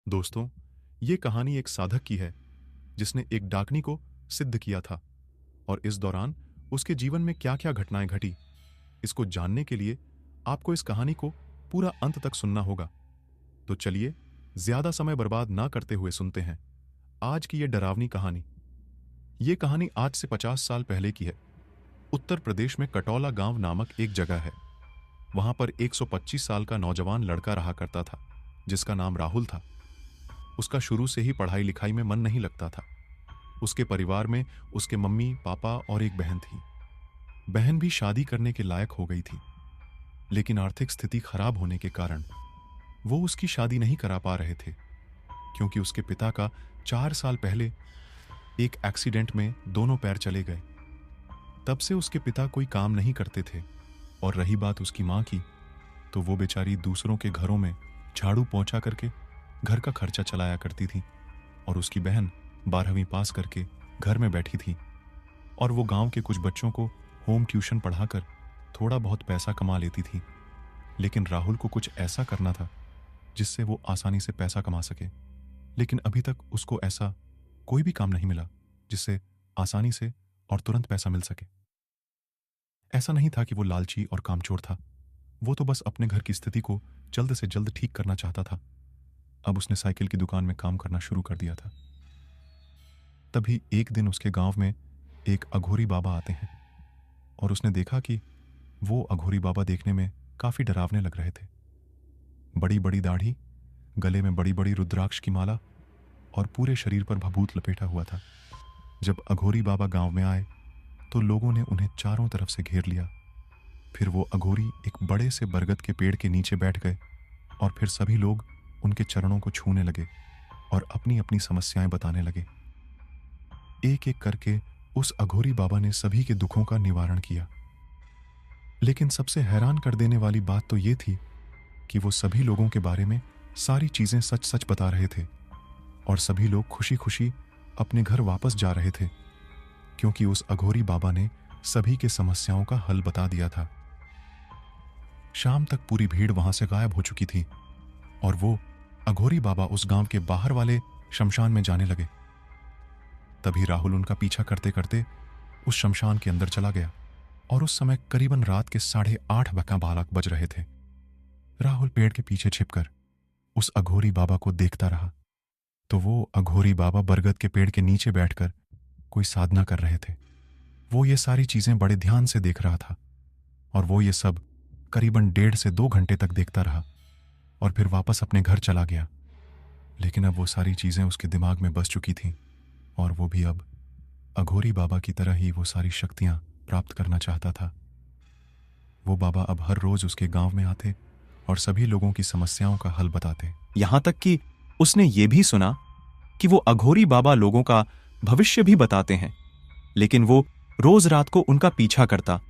दोस्तों, ये कहानी एक साधक की है जिसने एक डाकनी को सिद्ध किया था और इस दौरान उसके जीवन में क्या-क्या घटनाएं घटी, इसको जानने के लिए आपको इस कहानी को पूरा अंत तक सुनना होगा। तो चलिए, ज्यादा समय बर्बाद ना करते हुए सुनते हैं आज की ये डरावनी कहानी। ये कहानी आज से 50 साल पहले की है। उत्तर प्रदेश में कटौला गांव नामक एक जगह है। वहां पर 125 साल का नौजवान लड़का रहा करता था जिसका नाम राहुल था। उसका शुरू से ही पढ़ाई लिखाई में मन नहीं लगता था। उसके परिवार में उसके मम्मी पापा और एक बहन थी। बहन भी शादी करने के लायक हो गई थी, लेकिन आर्थिक स्थिति खराब होने के कारण वो उसकी शादी नहीं करा पा रहे थे, क्योंकि उसके पिता का 4 साल पहले एक एक्सीडेंट में दोनों पैर चले गए। तब से उसके पिता कोई काम नहीं करते थे। और रही बात उसकी माँ की, तो वो बेचारी दूसरों के घरों में झाड़ू पोंछा करके घर का खर्चा चलाया करती थी। और उसकी बहन 12वीं पास करके घर में बैठी थी और वो गांव के कुछ बच्चों को होम ट्यूशन पढ़ाकर थोड़ा बहुत पैसा कमा लेती थी। लेकिन राहुल को कुछ ऐसा करना था जिससे वो आसानी से पैसा कमा सके, लेकिन अभी तक उसको ऐसा कोई भी काम नहीं मिला जिससे आसानी से और तुरंत पैसा मिल सके। ऐसा नहीं था कि वो लालची और कामचोर था, वो तो बस अपने घर की स्थिति को जल्द से जल्द ठीक करना चाहता था। अब उसने साइकिल की दुकान में काम करना शुरू कर दिया था। तभी एक दिन उसके गांव में एक अघोरी बाबा आते हैं और उसने देखा कि वो अघोरी बाबा देखने में काफी डरावने लग रहे थे। बड़ी बड़ी दाढ़ी, गले में बड़ी बड़ी रुद्राक्ष की माला और पूरे शरीर पर भभूत लपेटा हुआ था। जब अघोरी बाबा गांव में आए तो लोगों ने उन्हें चारों तरफ से घेर लिया। फिर वो अघोरी एक बड़े से बरगद के पेड़ के नीचे बैठ गए और फिर सभी लोग उनके चरणों को छूने लगे और अपनी अपनी समस्याएं बताने लगे। एक एक करके उस अघोरी बाबा ने सभी के दुखों का निवारण किया। लेकिन सबसे हैरान कर देने वाली बात तो ये थी कि वो सभी लोगों के बारे में सारी चीजें सच सच बता रहे थे और सभी लोग खुशी खुशी अपने घर वापस जा रहे थे, क्योंकि उस अघोरी बाबा ने सभी के समस्याओं का हल बता दिया था। शाम तक पूरी भीड़ वहां से गायब हो चुकी थी और वो अघोरी बाबा उस गांव के बाहर वाले शमशान में जाने लगे। तभी राहुल उनका पीछा करते करते उस शमशान के अंदर चला गया और उस समय करीबन रात के 8:30 बज रहे थे। राहुल पेड़ के पीछे छिपकर उस अघोरी बाबा को देखता रहा तो वो अघोरी बाबा बरगद के पेड़ के नीचे बैठकर कोई साधना कर रहे थे। वो ये सारी चीजें बड़े ध्यान से देख रहा था और वो ये सब करीबन 1.5 से 2 घंटे तक देखता रहा और फिर वापस अपने घर चला गया। लेकिन अब वो सारी चीजें उसके दिमाग में बस चुकी थीं और वो भी अब अघोरी बाबा की तरह ही वो सारी शक्तियां प्राप्त करना चाहता था। वो बाबा अब हर रोज उसके गांव में आते और सभी लोगों की समस्याओं का हल बताते। यहां तक कि उसने ये भी सुना कि वो अघोरी बाबा लोगों का भविष्य भी बताते हैं, लेकिन वो रोज रात को उनका पीछा करता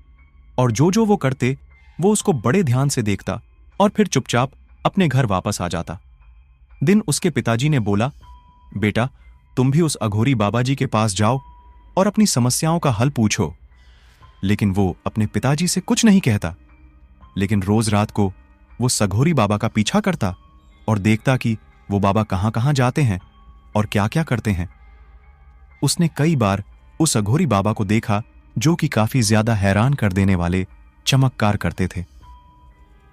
और जो जो वो करते वो उसको बड़े ध्यान से देखता और फिर चुपचाप अपने घर वापस आ जाता। दिन उसके पिताजी ने बोला, बेटा तुम भी उस अघोरी बाबा जी के पास जाओ और अपनी समस्याओं का हल पूछो। लेकिन वो अपने पिताजी से कुछ नहीं कहता, लेकिन रोज रात को वो अघोरी बाबा का पीछा करता और देखता कि वो बाबा कहां कहां जाते हैं और क्या क्या करते हैं। उसने कई बार उस अघोरी बाबा को देखा जो कि काफी ज्यादा हैरान कर देने वाले चमत्कार करते थे।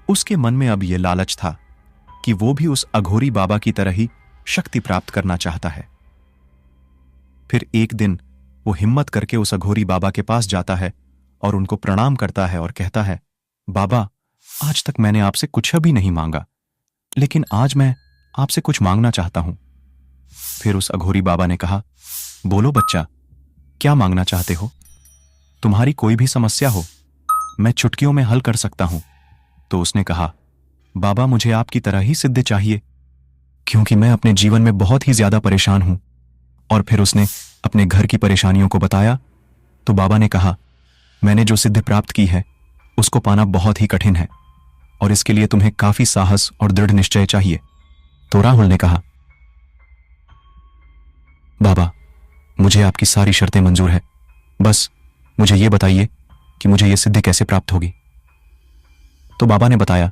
उसके मन में अब यह लालच था कि वो भी उस अघोरी बाबा की तरह ही शक्ति प्राप्त करना चाहता है। फिर एक दिन वो हिम्मत करके उस अघोरी बाबा के पास जाता है और उनको प्रणाम करता है और कहता है, बाबा आज तक मैंने आपसे कुछ भी नहीं मांगा, लेकिन आज मैं आपसे कुछ मांगना चाहता हूं। फिर उस अघोरी बाबा ने कहा, बोलो बच्चा, क्या मांगना चाहते हो? तुम्हारी कोई भी समस्या हो मैं चुटकियों में हल कर सकता हूं। तो उसने कहा, बाबा मुझे आपकी तरह ही सिद्ध चाहिए, क्योंकि मैं अपने जीवन में बहुत ही ज्यादा परेशान हूं। और फिर उसने अपने घर की परेशानियों को बताया तो बाबा ने कहा, मैंने जो सिद्धि प्राप्त की है उसको पाना बहुत ही कठिन है और इसके लिए तुम्हें काफी साहस और दृढ़ निश्चय चाहिए। तो राहुल ने कहा, बाबा मुझे आपकी सारी शर्तें मंजूर है, बस मुझे यह बताइए कि मुझे यह सिद्धि कैसे प्राप्त होगी। तो बाबा ने बताया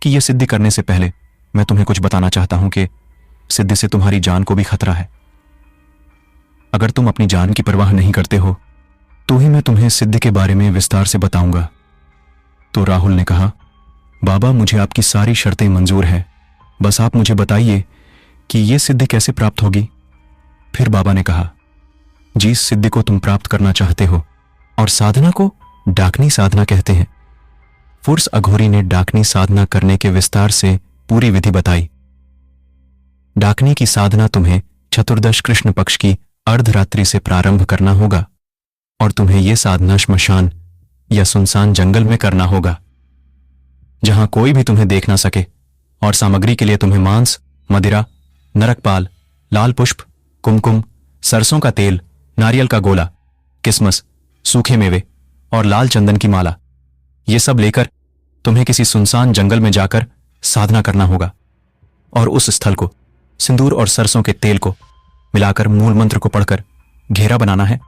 कि यह सिद्धि करने से पहले मैं तुम्हें कुछ बताना चाहता हूं कि सिद्धि से तुम्हारी जान को भी खतरा है। अगर तुम अपनी जान की परवाह नहीं करते हो तो ही मैं तुम्हें सिद्धि के बारे में विस्तार से बताऊंगा। तो राहुल ने कहा, बाबा मुझे आपकी सारी शर्तें मंजूर हैं, बस आप मुझे बताइए कि यह सिद्धि कैसे प्राप्त होगी। फिर बाबा ने कहा, जिस सिद्धि को तुम प्राप्त करना चाहते हो और साधना को डाकनी साधना कहते हैं। फुर्स अघोरी ने डाकनी साधना करने के विस्तार से पूरी विधि बताई। डाकनी की साधना तुम्हें चतुर्दश कृष्ण पक्ष की अर्धरात्रि से प्रारंभ करना होगा और तुम्हें यह साधना श्मशान या सुनसान जंगल में करना होगा, जहां कोई भी तुम्हें देख ना सके, और सामग्री के लिए तुम्हें मांस, मदिरा, नरकपाल, लाल पुष्प, कुमकुम, सरसों का तेल, नारियल का गोला, किसमस, सूखे मेवे और लाल चंदन की माला, ये सब लेकर तुम्हें किसी सुनसान जंगल में जाकर साधना करना होगा और उस स्थल को सिंदूर और सरसों के तेल को मिलाकर मूल मंत्र को पढ़कर घेरा बनाना है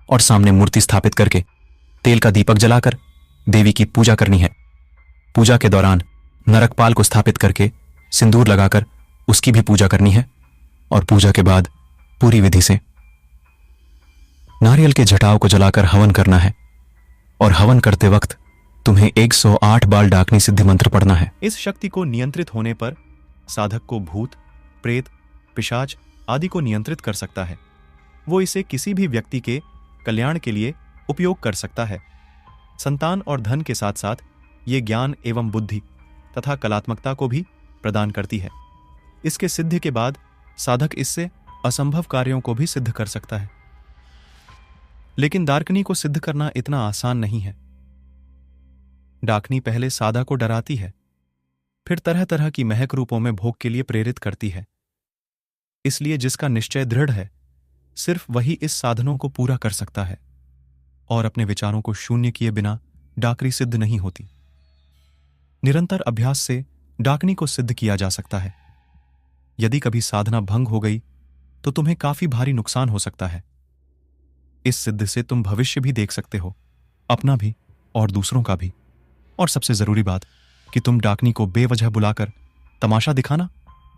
और सामने मूर्ति स्थापित करके तेल का दीपक जलाकर देवी की पूजा करनी है। पूजा के दौरान नरकपाल को स्थापित करके सिंदूर लगाकर उसकी भी पूजा करनी है और पूजा के बाद पूरी विधि से नारियल के जटाओं को जलाकर हवन करना है और हवन करते वक्त तुम्हें 108 बार डाकनी सिद्धि मंत्र पढ़ना है। इस शक्ति को नियंत्रित होने पर साधक को भूत, प्रेत, पिशाच आदि को नियंत्रित कर सकता है। वो इसे किसी भी व्यक्ति के कल्याण के लिए उपयोग कर सकता है। संतान और धन के साथ साथ ये ज्ञान एवं बुद्धि तथा कलात्मकता को भी प्रदान करती है। इसके सिद्धि के बाद साधक इससे असंभव कार्यों को भी सिद्ध कर सकता है। लेकिन डाकनी को सिद्ध करना इतना आसान नहीं है। डाकनी पहले साधा को डराती है, फिर तरह तरह की महक रूपों में भोग के लिए प्रेरित करती है। इसलिए जिसका निश्चय दृढ़ है, सिर्फ वही इस साधनों को पूरा कर सकता है और अपने विचारों को शून्य किए बिना डाकनी सिद्ध नहीं होती। निरंतर अभ्यास से डाकनी को सिद्ध किया जा सकता है। यदि कभी साधना भंग हो गई तो तुम्हें काफी भारी नुकसान हो सकता है। इस सिद्ध से तुम भविष्य भी देख सकते हो, अपना भी और दूसरों का भी। और सबसे जरूरी बात कि तुम डाकनी को बेवजह बुलाकर तमाशा दिखाना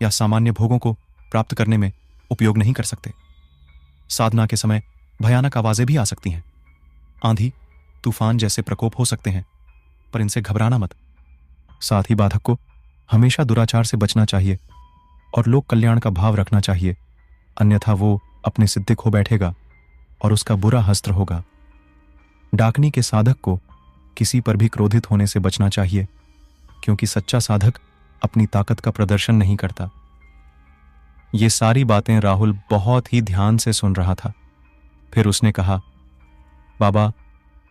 या सामान्य भोगों को प्राप्त करने में उपयोग नहीं कर सकते। साधना के समय भयानक आवाजें भी आ सकती हैं। आंधी, तूफान जैसे प्रकोप हो सकते हैं, पर इनसे घबराना मत। साथ ही बाधक को हमेशा दुराचार से बचना चाहिए और लोक कल्याण का भाव रखना चाहिए, अन्यथा वो अपनी सिद्धि खो बैठेगा और उसका बुरा हस्त्र होगा। डाकनी के साधक को किसी पर भी क्रोधित होने से बचना चाहिए, क्योंकि सच्चा साधक अपनी ताकत का प्रदर्शन नहीं करता। ये सारी बातें राहुल बहुत ही ध्यान से सुन रहा था। फिर उसने कहा, बाबा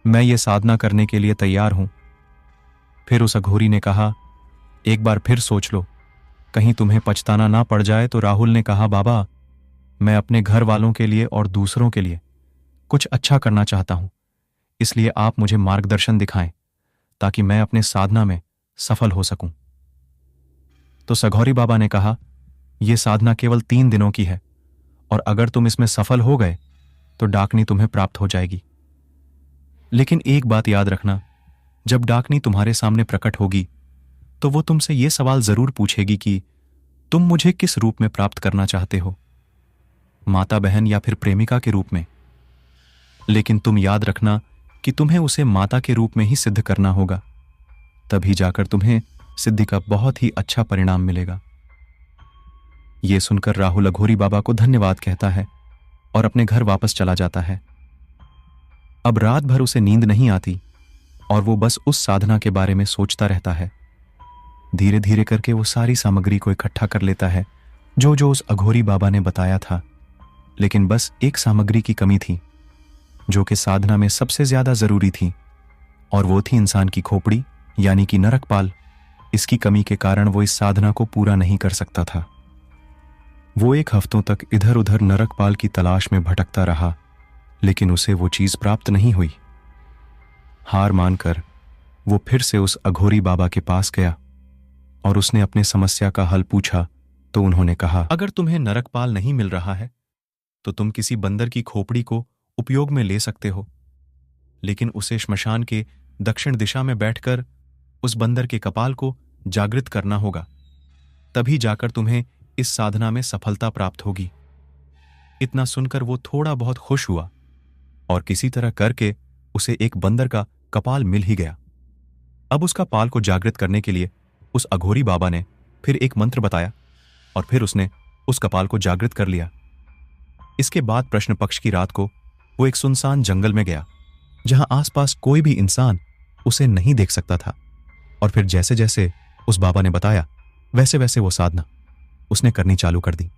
मैं ये साधना करने के लिए तैयार हूं। फिर उस अघोरी ने कहा, एक बार फिर सोच लो, कहीं तुम्हें पछताना ना पड़ जाए। तो राहुल ने कहा, बाबा मैं अपने घर वालों के लिए और दूसरों के लिए कुछ अच्छा करना चाहता हूं, इसलिए आप मुझे मार्गदर्शन दिखाएं ताकि मैं अपने साधना में सफल हो सकूं। तो सघौरी बाबा ने कहा, यह साधना केवल 3 दिनों की है और अगर तुम इसमें सफल हो गए तो डाकनी तुम्हें प्राप्त हो जाएगी। लेकिन एक बात याद रखना, जब डाकनी तुम्हारे सामने प्रकट होगी तो वो तुमसे यह सवाल जरूर पूछेगी कि तुम मुझे किस रूप में प्राप्त करना चाहते हो, माता बहन या फिर प्रेमिका के रूप में। लेकिन तुम याद रखना कि तुम्हें उसे माता के रूप में ही सिद्ध करना होगा, तभी जाकर तुम्हें सिद्धि का बहुत ही अच्छा परिणाम मिलेगा। यह सुनकर राहुल अघोरी बाबा को धन्यवाद कहता है और अपने घर वापस चला जाता है। अब रात भर उसे नींद नहीं आती और वो बस उस साधना के बारे में सोचता रहता है। धीरे धीरे करके वो सारी सामग्री को इकट्ठा कर लेता है जो जो उस अघोरी बाबा ने बताया था। लेकिन बस एक सामग्री की कमी थी जो कि साधना में सबसे ज्यादा जरूरी थी, और वो थी इंसान की खोपड़ी यानी कि नरकपाल। इसकी कमी के कारण वो इस साधना को पूरा नहीं कर सकता था। वो 1 हफ्तों तक इधर उधर नरकपाल की तलाश में भटकता रहा, लेकिन उसे वो चीज प्राप्त नहीं हुई। हार मानकर वो फिर से उस अघोरी बाबा के पास गया और उसने अपने समस्या का हल पूछा। तो उन्होंने कहा, अगर तुम्हें नरकपाल नहीं मिल रहा है तो तुम किसी बंदर की खोपड़ी को उपयोग में ले सकते हो, लेकिन उसे श्मशान के दक्षिण दिशा में बैठकर उस बंदर के कपाल को जागृत करना होगा, तभी जाकर तुम्हें इस साधना में सफलता प्राप्त होगी। इतना सुनकर वो थोड़ा बहुत खुश हुआ और किसी तरह करके उसे एक बंदर का कपाल मिल ही गया। अब उस कपाल को जागृत करने के लिए उस अघोरी बाबा ने फिर एक मंत्र बताया और फिर उसने उस कपाल को जागृत कर लिया। इसके बाद प्रश्न पक्ष की रात को वो एक सुनसान जंगल में गया जहां आसपास कोई भी इंसान उसे नहीं देख सकता था। और फिर जैसे जैसे उस बाबा ने बताया वैसे वैसे वो साधना उसने करनी चालू कर दी।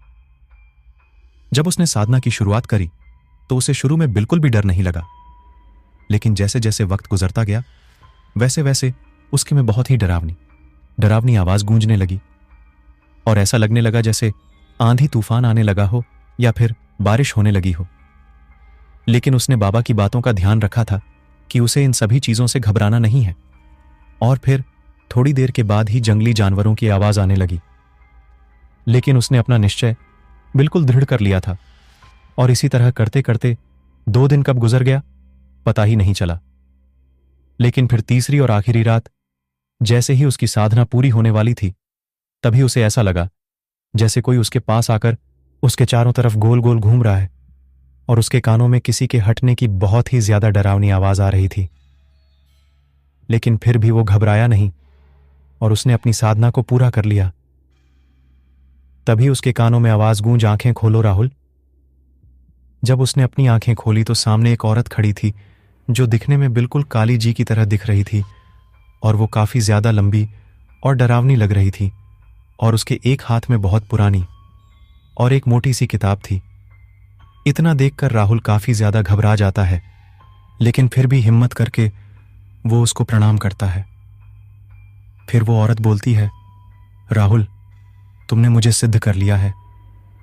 जब उसने साधना की शुरुआत करी तो उसे शुरू में बिल्कुल भी डर नहीं लगा, लेकिन जैसे जैसे वक्त गुजरता गया वैसे वैसे उसके में बहुत ही डरावनी आवाज गूंजने लगी और ऐसा लगने लगा जैसे आंधी तूफान आने लगा हो या फिर बारिश होने लगी हो। लेकिन उसने बाबा की बातों का ध्यान रखा था कि उसे इन सभी चीजों से घबराना नहीं है। और फिर थोड़ी देर के बाद ही जंगली जानवरों की आवाज आने लगी, लेकिन उसने अपना निश्चय बिल्कुल दृढ़ कर लिया था और इसी तरह करते करते 2 दिन कब गुजर गया पता ही नहीं चला। लेकिन फिर तीसरी और आखिरी रात जैसे ही उसकी साधना पूरी होने वाली थी तभी उसे ऐसा लगा जैसे कोई उसके पास आकर उसके चारों तरफ गोल गोल घूम रहा है और उसके कानों में किसी के हटने की बहुत ही ज्यादा डरावनी आवाज आ रही थी। लेकिन फिर भी वो घबराया नहीं और उसने अपनी साधना को पूरा कर लिया। तभी उसके कानों में आवाज गूंज, आंखें खोलो राहुल। जब उसने अपनी आंखें खोली तो सामने एक औरत खड़ी थी जो दिखने में बिल्कुल काली जी की तरह दिख रही थी और वो काफी ज्यादा लंबी और डरावनी लग रही थी और उसके एक हाथ में बहुत पुरानी और एक मोटी सी किताब थी। इतना देखकर राहुल काफी ज्यादा घबरा जाता है, लेकिन फिर भी हिम्मत करके वो उसको प्रणाम करता है। फिर वो औरत बोलती है, राहुल तुमने मुझे सिद्ध कर लिया है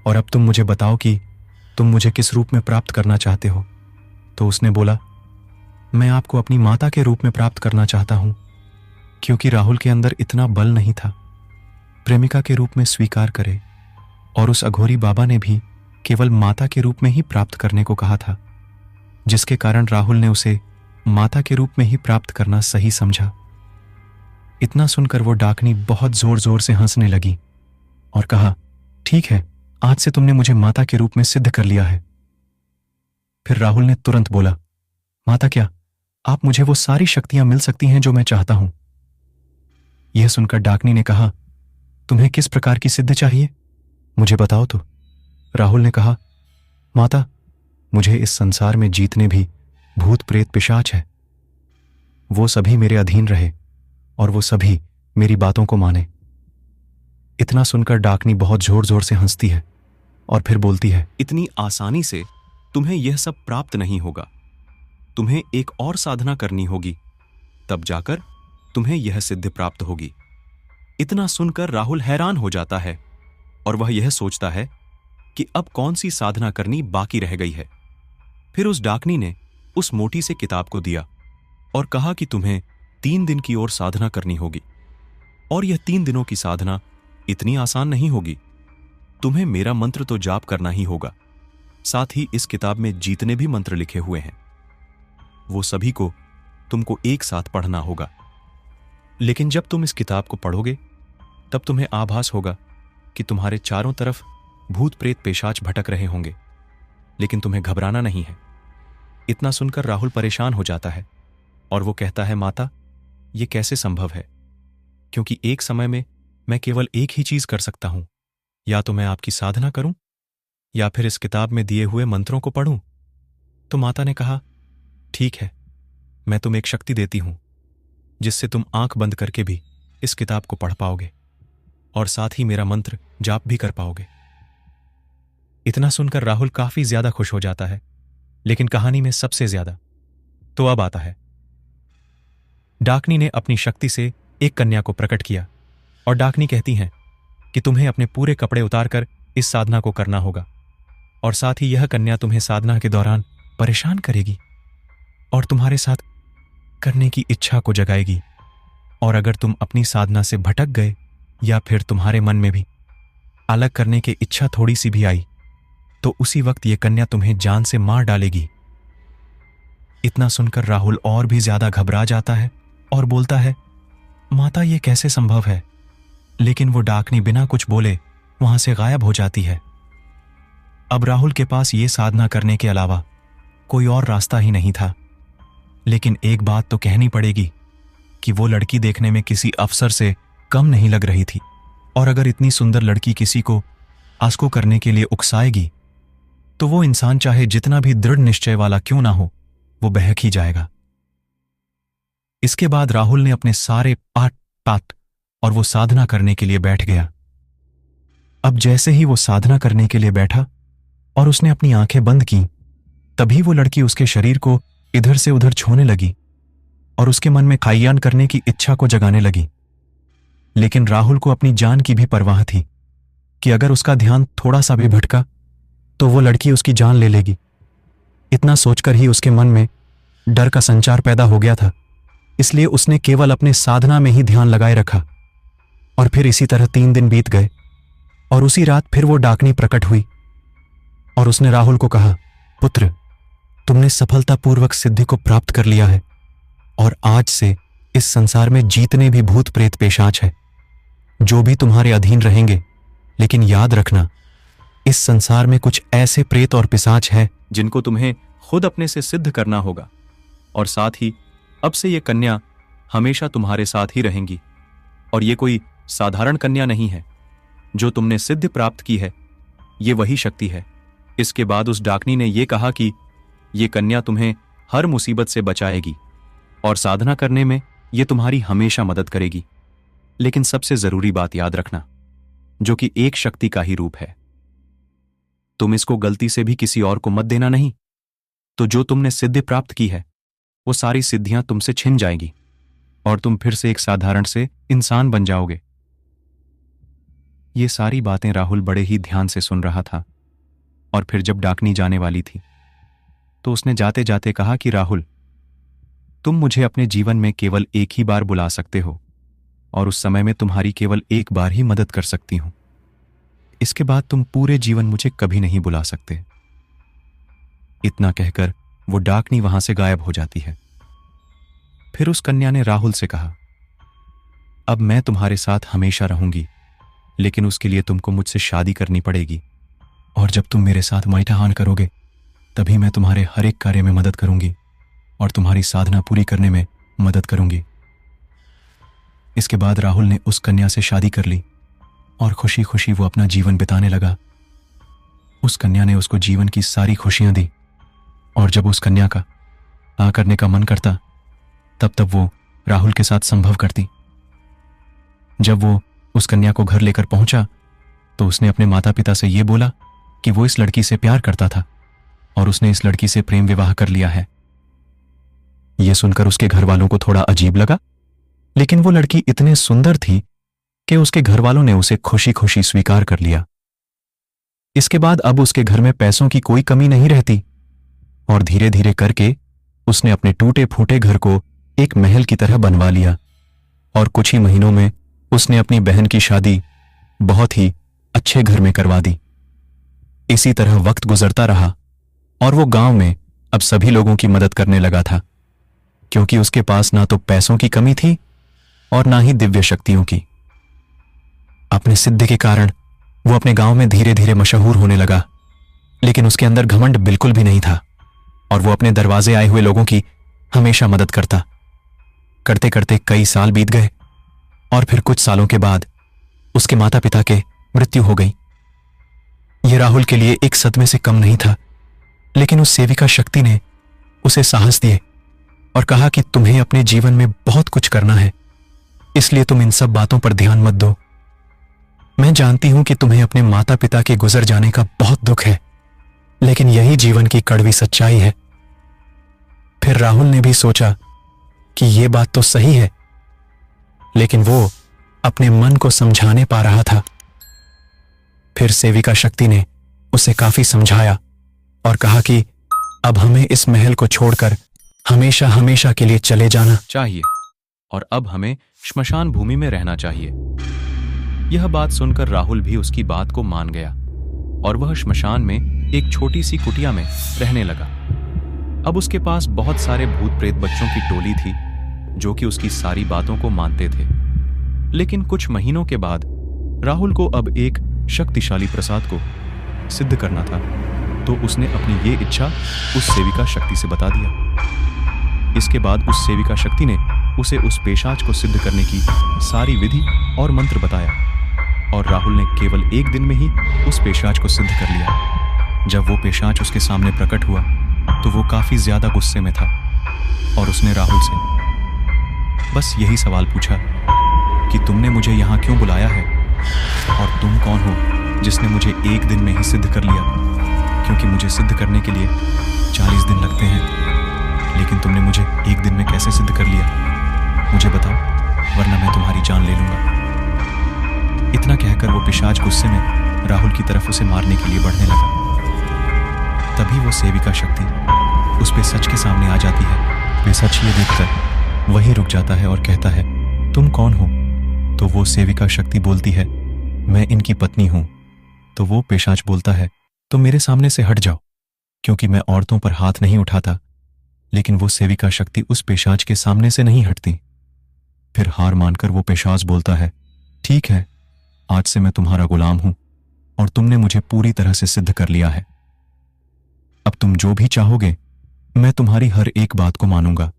और अब तुम मुझे बताओ कि तुम मुझे किस रूप में प्राप्त करना चाहते हो। तो उसने बोला, मैं आपको अपनी माता के रूप में प्राप्त करना चाहता हूं, क्योंकि राहुल के अंदर इतना बल नहीं था। प्रेमिका के रूप में स्वीकार करे। और उस अघोरी बाबा ने भी केवल माता के रूप में ही प्राप्त करने को कहा था, जिसके कारण राहुल ने उसे माता के रूप में ही प्राप्त करना सही समझा। इतना सुनकर वो डाकनी बहुत जोर जोर से हंसने लगी और कहा, ठीक है, आज से तुमने मुझे माता के रूप में सिद्ध कर लिया है। फिर राहुल ने तुरंत बोला, माता क्या आप मुझे वो सारी शक्तियां मिल सकती हैं जो मैं चाहता हूं। यह सुनकर डाकनी ने कहा, तुम्हें किस प्रकार की सिद्ध चाहिए, मुझे बताओ तो। राहुल ने कहा, माता मुझे इस संसार में जीतने भी भूत प्रेत पिशाच है, वो सभी मेरे अधीन रहे और वो सभी मेरी बातों को माने। इतना सुनकर डाकनी बहुत जोर जोर से हंसती है और फिर बोलती है, इतनी आसानी से तुम्हें यह सब प्राप्त नहीं होगा, तुम्हें एक और साधना करनी होगी, तब जाकर तुम्हें यह सिद्धि प्राप्त होगी। इतना सुनकर राहुल हैरान हो जाता है और वह यह सोचता है कि अब कौन सी साधना करनी बाकी रह गई है। फिर उस डाकनी ने उस मोटी से किताब को दिया और कहा कि तुम्हें 3 दिन की ओर साधना करनी होगी और यह 3 दिनों की साधना इतनी आसान नहीं होगी। तुम्हें मेरा मंत्र तो जाप करना ही होगा, साथ ही इस किताब में जितने भी मंत्र लिखे हुए हैं वो सभी को तुमको एक साथ पढ़ना होगा। लेकिन जब तुम इस किताब को पढ़ोगे तब तुम्हें आभास होगा कि तुम्हारे चारों तरफ भूत प्रेत पेशाच भटक रहे होंगे, लेकिन तुम्हें घबराना नहीं है। इतना सुनकर राहुल परेशान हो जाता है और वो कहता है, माता ये कैसे संभव है, क्योंकि एक समय में मैं केवल एक ही चीज कर सकता हूं, या तो मैं आपकी साधना करूं या फिर इस किताब में दिए हुए मंत्रों को पढ़ूं। तो माता ने कहा, ठीक है, मैं तुम्हें एक शक्ति देती हूं जिससे तुम आंख बंद करके भी इस किताब को पढ़ पाओगे और साथ ही मेरा मंत्र जाप भी कर पाओगे। इतना सुनकर राहुल काफी ज्यादा खुश हो जाता है, लेकिन कहानी में सबसे ज्यादा तो अब आता है। डाकनी ने अपनी शक्ति से एक कन्या को प्रकट किया और डाकनी कहती हैं कि तुम्हें अपने पूरे कपड़े उतारकर इस साधना को करना होगा और साथ ही यह कन्या तुम्हें साधना के दौरान परेशान करेगी और तुम्हारे साथ करने की इच्छा को जगाएगी। और अगर तुम अपनी साधना से भटक गए या फिर तुम्हारे मन में भी अलग करने की इच्छा थोड़ी सी भी आई तो उसी वक्त यह कन्या तुम्हें जान से मार डालेगी। इतना सुनकर राहुल और भी ज्यादा घबरा जाता है और बोलता है, माता ये कैसे संभव है। लेकिन वो डाकनी बिना कुछ बोले वहां से गायब हो जाती है। अब राहुल के पास ये साधना करने के अलावा कोई और रास्ता ही नहीं था। लेकिन एक बात तो कहनी पड़ेगी कि वो लड़की देखने में किसी अफसर से कम नहीं लग रही थी, और अगर इतनी सुंदर लड़की किसी को आस्को करने के लिए उकसाएगी तो वो इंसान चाहे जितना भी दृढ़ निश्चय वाला क्यों ना हो, वो बहक ही जाएगा। इसके बाद राहुल ने अपने सारे पाठ और वो साधना करने के लिए बैठ गया। अब जैसे ही वो साधना करने के लिए बैठा और उसने अपनी आंखें बंद की, तभी वो लड़की उसके शरीर को इधर से उधर छूने लगी और उसके मन में खाइयान करने की इच्छा को जगाने लगी। लेकिन राहुल को अपनी जान की भी परवाह थी कि अगर उसका ध्यान थोड़ा सा भी भटका तो वो लड़की उसकी जान ले लेगी। इतना सोचकर ही उसके मन में डर का संचार पैदा हो गया था। इसलिए उसने केवल अपने साधना में ही ध्यान लगाए रखा। और फिर इसी तरह 3 दिन बीत गए और उसी रात फिर वो डाकनी प्रकट हुई और उसने राहुल को कहा, पुत्र, तुमने सफलतापूर्वक सिद्धि को प्राप्त कर लिया है और आज से इस संसार में जितने भी भूत प्रेत पेशाच है, जो भी तुम्हारे अधीन रहेंगे, लेकिन याद रखना, इस संसार में कुछ ऐसे प्रेत और पिशाच है जिनको तुम्हें खुद अपने से सिद्ध करना होगा। और साथ ही अब से ये कन्या हमेशा तुम्हारे साथ ही रहेंगी। और ये कोई साधारण कन्या नहीं है। जो तुमने सिद्धि प्राप्त की है, ये वही शक्ति है। इसके बाद उस डाकनी ने यह कहा कि ये कन्या तुम्हें हर मुसीबत से बचाएगी और साधना करने में ये तुम्हारी हमेशा मदद करेगी। लेकिन सबसे जरूरी बात याद रखना, जो कि एक शक्ति का ही रूप है। तुम इसको गलती से भी किसी और को मत देना नहीं, तो जो तुमने सिद्धि प्राप्त की है वो सारी सिद्धियां तुमसे छिन जाएंगी और तुम फिर से एक साधारण से इंसान बन जाओगे। ये सारी बातें राहुल बड़े ही ध्यान से सुन रहा था। और फिर जब डाकनी जाने वाली थी तो उसने जाते जाते कहा कि राहुल, तुम मुझे अपने जीवन में केवल एक ही बार बुला सकते हो और उस समय में तुम्हारी केवल एक बार ही मदद कर सकती हूं। इसके बाद तुम पूरे जीवन मुझे कभी नहीं बुला सकते। इतना कहकर वो डाकनी वहां से गायब हो जाती है। फिर उस कन्या ने राहुल से कहा, अब मैं तुम्हारे साथ हमेशा रहूंगी, लेकिन उसके लिए तुमको मुझसे शादी करनी पड़ेगी। और जब तुम मेरे साथ मैठाहान करोगे तभी मैं तुम्हारे हर एक कार्य में मदद करूंगी और तुम्हारी साधना पूरी करने में मदद करूंगी। इसके बाद राहुल ने उस कन्या से शादी कर ली और खुशी खुशी वो अपना जीवन बिताने लगा। उस कन्या ने उसको जीवन की सारी खुशियां दी और जब उस कन्या का करने का मन करता तब वो राहुल के साथ संभव करती। जब वो उस कन्या को घर लेकर पहुंचा तो उसने अपने माता पिता से ये बोला कि वो इस लड़की से प्यार करता था और उसने इस लड़की से प्रेम विवाह कर लिया है। यह सुनकर उसके घर वालों को थोड़ा अजीब लगा, लेकिन वो लड़की इतने सुंदर थी कि उसके घर वालों ने उसे खुशी खुशी स्वीकार कर लिया। इसके बाद अब उसके घर में पैसों की कोई कमी नहीं रहती और धीरे धीरे करके उसने अपने टूटे फूटे घर को एक महल की तरह बनवा लिया और कुछ ही महीनों में उसने अपनी बहन की शादी बहुत ही अच्छे घर में करवा दी। इसी तरह वक्त गुजरता रहा और वो गांव में अब सभी लोगों की मदद करने लगा था, क्योंकि उसके पास ना तो पैसों की कमी थी और ना ही दिव्य शक्तियों की। अपने सिद्धि के कारण वो अपने गांव में धीरे धीरे मशहूर होने लगा, लेकिन उसके अंदर घमंड बिल्कुल भी नहीं था और वो अपने दरवाजे आए हुए लोगों की हमेशा मदद करता। करते करते कई साल बीत गए और फिर कुछ सालों के बाद उसके माता पिता के मृत्यु हो गई। यह राहुल के लिए एक सदमे से कम नहीं था, लेकिन उस सेविका शक्ति ने उसे साहस दिए और कहा कि तुम्हें अपने जीवन में बहुत कुछ करना है, इसलिए तुम इन सब बातों पर ध्यान मत दो। मैं जानती हूं कि तुम्हें अपने माता पिता के गुजर जाने का बहुत दुख है, लेकिन यही जीवन की कड़वी सच्चाई है। फिर राहुल ने भी सोचा कि यह बात तो सही है, लेकिन वो अपने मन को समझाने पा रहा था। फिर सेविका शक्ति ने उसे काफी समझाया और कहा कि अब हमें इस महल को छोड़कर हमेशा हमेशा के लिए चले जाना चाहिए और अब हमें श्मशान भूमि में रहना चाहिए। यह बात सुनकर राहुल भी उसकी बात को मान गया और वह श्मशान में एक छोटी सी कुटिया में रहने लगा। अब उसके पास बहुत सारे भूत प्रेत बच्चों की टोली थी जो कि उसकी सारी बातों को मानते थे। लेकिन कुछ महीनों के बाद राहुल को अब एक शक्तिशाली प्रसाद को सिद्ध करना था, तो उसने अपनी ये इच्छा उस सेविका शक्ति से बता दिया। इसके बाद उस सेविका शक्ति ने उसे उस पेशाच को सिद्ध करने की सारी विधि और मंत्र बताया, और राहुल ने केवल एक दिन में ही उस पेशाच को सिद्ध कर लिया। जब वो पेशाच उसके सामने प्रकट हुआ तो वो काफी ज्यादा गुस्से में था, और उसने राहुल से बस यही सवाल पूछा कि तुमने मुझे यहाँ क्यों बुलाया है, और तुम कौन हो जिसने मुझे एक दिन में ही सिद्ध कर लिया, क्योंकि मुझे सिद्ध करने के लिए 40 दिन लगते हैं, लेकिन तुमने मुझे एक दिन में कैसे सिद्ध कर लिया, मुझे बताओ, वरना मैं तुम्हारी जान ले लूंगा। इतना कहकर वो पिशाच गुस्से में राहुल की तरफ उसे मारने के लिए बढ़ने लगा। तभी वो सेविका शक्ति उस पे सच के सामने आ जाती है। वे सच ये देखकर वहीं रुक जाता है और कहता है, तुम कौन हो? तो वो सेविका शक्ति बोलती है, मैं इनकी पत्नी हूं। तो वो पेशाच बोलता है, तो मेरे सामने से हट जाओ, क्योंकि मैं औरतों पर हाथ नहीं उठाता। लेकिन वो सेविका शक्ति उस पेशाच के सामने से नहीं हटती। फिर हार मानकर वो पेशाच बोलता है, ठीक है, आज से मैं तुम्हारा गुलाम हूं और तुमने मुझे पूरी तरह से सिद्ध कर लिया है। अब तुम जो भी चाहोगे मैं तुम्हारी हर एक बात को मानूंगा।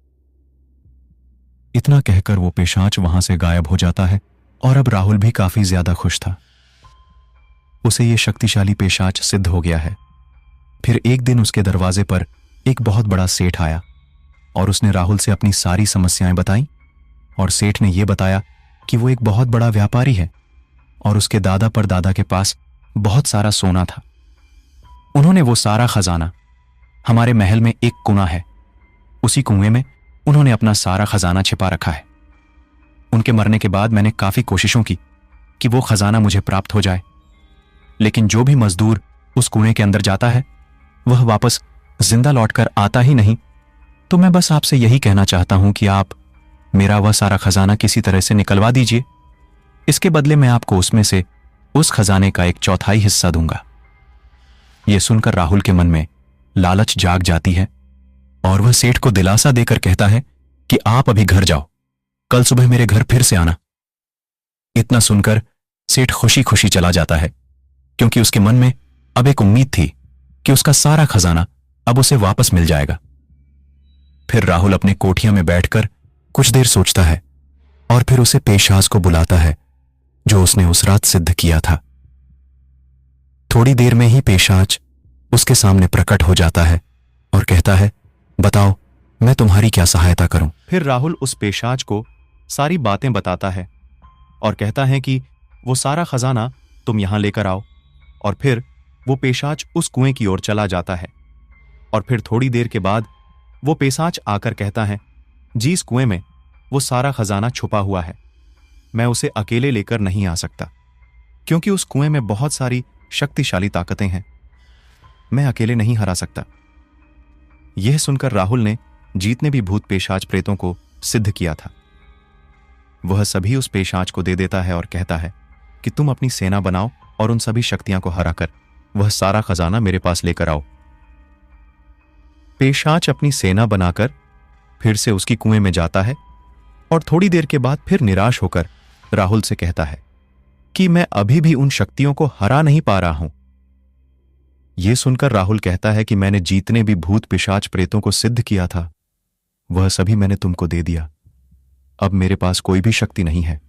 इतना कहकर वो पेशाच वहां से गायब हो जाता है, और अब राहुल भी काफी ज्यादा खुश था। उसे ये शक्तिशाली पेशाच सिद्ध हो गया है। फिर एक दिन उसके दरवाजे पर एक बहुत बड़ा सेठ आया, और उसने राहुल से अपनी सारी समस्याएं बताई। और सेठ ने यह बताया कि वो एक बहुत बड़ा व्यापारी है, और उसके दादा पर दादा के पास बहुत सारा सोना था। उन्होंने वो सारा खजाना, हमारे महल में एक कुआं है, उसी कुएं में उन्होंने अपना सारा खजाना छिपा रखा है। उनके मरने के बाद मैंने काफी कोशिशों की कि वो खजाना मुझे प्राप्त हो जाए, लेकिन जो भी मजदूर उस कुएं के अंदर जाता है वह वापस जिंदा लौटकर आता ही नहीं। तो मैं बस आपसे यही कहना चाहता हूं कि आप मेरा वह सारा खजाना किसी तरह से निकलवा दीजिए। इसके बदले मैं आपको उसमें से उस खजाने का 1/4 हिस्सा दूंगा। यह सुनकर राहुल के मन में लालच जाग जाती है, और वह सेठ को दिलासा देकर कहता है कि आप अभी घर जाओ, कल सुबह मेरे घर फिर से आना। इतना सुनकर सेठ खुशी खुशी चला जाता है, क्योंकि उसके मन में अब एक उम्मीद थी कि उसका सारा खजाना अब उसे वापस मिल जाएगा। फिर राहुल अपने कोठिया में बैठकर कुछ देर सोचता है, और फिर उसे पेशाच को बुलाता है जो उसने उस रात सिद्ध किया था। थोड़ी देर में ही पेशाच उसके सामने प्रकट हो जाता है और कहता है, बताओ मैं तुम्हारी क्या सहायता करूं। फिर राहुल उस पेशाच को सारी बातें बताता है और कहता है कि वो सारा खजाना तुम यहां लेकर आओ। और फिर वो पेशाच उस कुएं की ओर चला जाता है, और फिर थोड़ी देर के बाद वो पेशाच आकर कहता है, जी इस कुएं में वो सारा खजाना छुपा हुआ है, मैं उसे अकेले लेकर नहीं आ सकता, क्योंकि उस कुएं में बहुत सारी शक्तिशाली ताकतें हैं, मैं अकेले नहीं हरा सकता। यह सुनकर राहुल ने जितने भी भूत पेशाच प्रेतों को सिद्ध किया था वह सभी उस पेशाच को दे देता है और कहता है कि तुम अपनी सेना बनाओ और उन सभी शक्तियां को हराकर वह सारा खजाना मेरे पास लेकर आओ। पेशाच अपनी सेना बनाकर फिर से उसकी कुएं में जाता है, और थोड़ी देर के बाद फिर निराश होकर राहुल से कहता है कि मैं अभी भी उन शक्तियों को हरा नहीं पा रहा हूं। यह सुनकर राहुल कहता है कि मैंने जितने भी भूत पिशाच प्रेतों को सिद्ध किया था वह सभी मैंने तुमको दे दिया, अब मेरे पास कोई भी शक्ति नहीं है।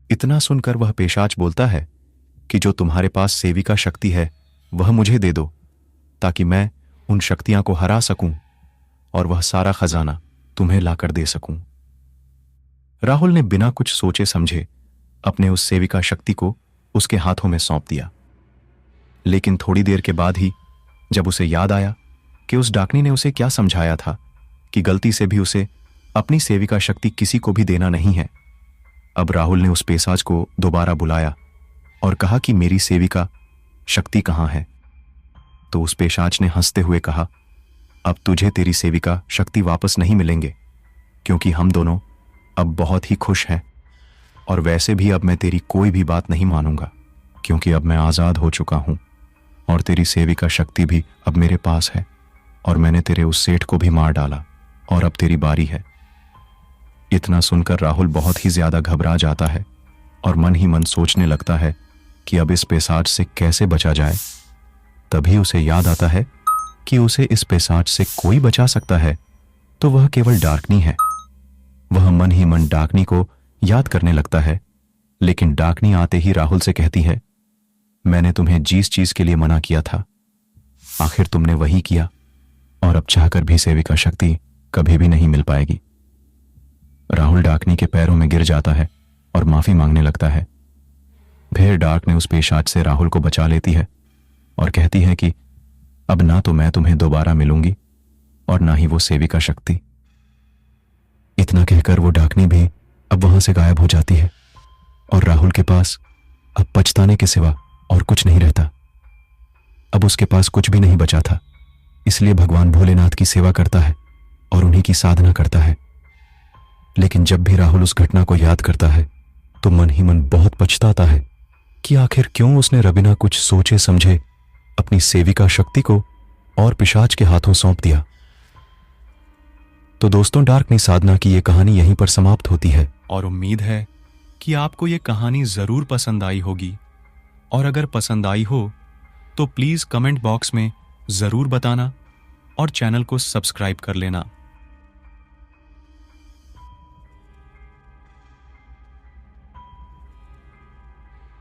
इतना सुनकर वह पेशाच बोलता है कि जो तुम्हारे पास सेविका शक्ति है वह मुझे दे दो, ताकि मैं उन शक्तियां को हरा सकूं और वह सारा खजाना तुम्हें लाकर दे सकूं। राहुल ने बिना कुछ सोचे समझे अपने उस सेविका शक्ति को उसके हाथों में सौंप दिया। लेकिन थोड़ी देर के बाद ही जब उसे याद आया कि उस डाकनी ने उसे क्या समझाया था कि गलती से भी उसे अपनी सेविका शक्ति किसी को भी देना नहीं है, अब राहुल ने उस पेशाच को दोबारा बुलाया और कहा कि मेरी सेविका शक्ति कहां है। तो उस पेशाच ने हंसते हुए कहा, अब तुझे तेरी सेविका शक्ति वापस नहीं मिलेंगे, क्योंकि हम दोनों अब बहुत ही खुश हैं, और वैसे भी अब मैं तेरी कोई भी बात नहीं मानूंगा, क्योंकि अब मैं आजाद हो चुका हूं और तेरी सेविका शक्ति भी अब मेरे पास है, और मैंने तेरे उस सेठ को भी मार डाला और अब तेरी बारी है। इतना सुनकर राहुल बहुत ही ज्यादा घबरा जाता है और मन ही मन सोचने लगता है कि अब इस पिशाच से कैसे बचा जाए। तभी उसे याद आता है कि उसे इस पिशाच से कोई बचा सकता है तो वह केवल डार्कनी है। वह मन ही मन डार्कनी को याद करने लगता है, लेकिन डार्कनी आते ही राहुल से कहती है, मैंने तुम्हें जिस चीज के लिए मना किया था आखिर तुमने वही किया, और अब चाहकर भी सेविका शक्ति कभी भी नहीं मिल पाएगी। राहुल डार्कनी के पैरों में गिर जाता है और माफी मांगने लगता है। फिर डार्क ने उस पिशाच से राहुल को बचा लेती है और कहती है कि अब ना तो मैं तुम्हें दोबारा मिलूंगी और ना ही वो सेविका शक्ति। इतना कहकर वो डार्कनी भी अब वहां से गायब हो जाती है और राहुल के पास अब पछताने के सिवा और कुछ नहीं रहता। अब उसके पास कुछ भी नहीं बचा था, इसलिए भगवान भोलेनाथ की सेवा करता है और उन्हीं की साधना करता है। लेकिन जब भी राहुल उस घटना को याद करता है तो मन ही मन बहुत पछताता है कि आखिर क्यों उसने रबीना कुछ सोचे समझे अपनी सेविका शक्ति को और पिशाच के हाथों सौंप दिया। तो दोस्तों, डार्कनी साधना की यह कहानी यहीं पर समाप्त होती है। और उम्मीद है कि आपको ये कहानी जरूर पसंद आई होगी, और अगर पसंद आई हो तो प्लीज कमेंट बॉक्स में जरूर बताना और चैनल को सब्सक्राइब कर लेना।